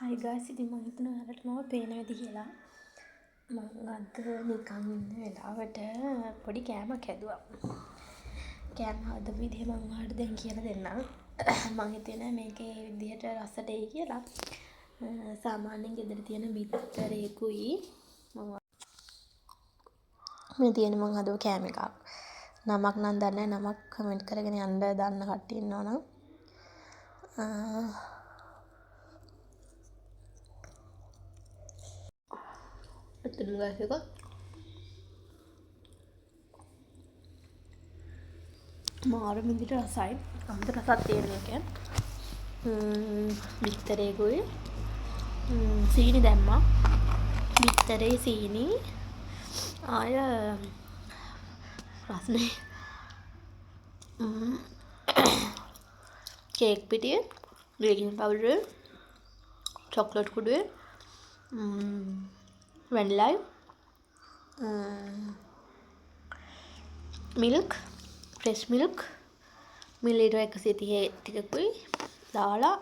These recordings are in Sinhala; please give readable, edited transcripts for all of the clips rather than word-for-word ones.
හයි ගායිස්, ඉතින් මම හිතුණා ඔයාලට මම පේනවද කියලා. මම අද නිකන් ඉන්න වෙලාවට පොඩි කෑමක් හැදුවා. කෑම හදපු විදිහ මම ඔයාලට දැන් කියලා දෙන්නම්. මම හිතුවේ මේකේ විදිහට රසට එයි කියලා. සාමාන්‍යයෙන් ගෙදර තියෙන බිත්තරේකුයි මම මේ තියෙන මම හදපු කෑම එකක්. නමක් නම් දන්නේ නැහැ. නමක් කමෙන්ට් කරගෙන යන්න දන්න කට්ටිය ඉන්නවනම්. ඇත්තටම ගායිස් එක මාර විදිහට රසයි. අමුතු රසක් තියෙන එක. බිත්තරේකුයි සීනි දැම්මා. බිත්තරේ සීනි ආය රස්නේ කේක් පිටිය, බේකින් පවුඩර්, චොක්ලට් කුඩුවේ, වැනිලයි, මිල්ක්, ෆ්‍රෙෂ් මිල්ක් මිලිලීටර් 130 ටිකකුයි දාලා,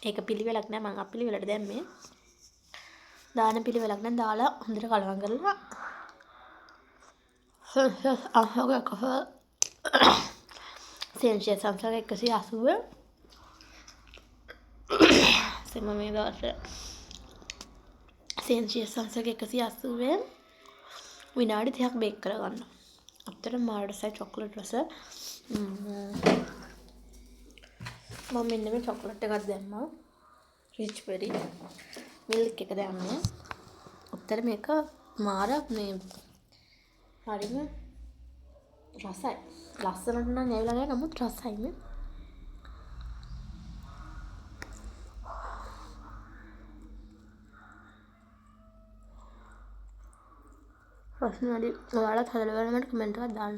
ඒක පිළිවෙලක් නෑ, මම අපිළිවෙලට දැම්මේ. දාන පිළිවෙලක් නෑ, දාලා හොඳට කලවම් කරලා සෙල්සියස් අංශක 180 සෙම මේ දවස්වල සෙල්සියස් අංශක 180 විනාඩි 30ක් බේක් කරගන්න. අතට මාර රසයි, චොක්ලට් රස. මම මෙන්න මේ චොක්ලට් එකක් දැම්මා. රිච් බෙරි මිල්ක් එක දැම්මේ. අතට මේක මාර මේ හරිම රසයි. ලස්සනට නම් ඇවිල්ලා නැහැ, නමුත් රසයි නේ. රසයි. ඔයාලත් හදලා බලන්න කමෙන්ට් එකක් දාන්න.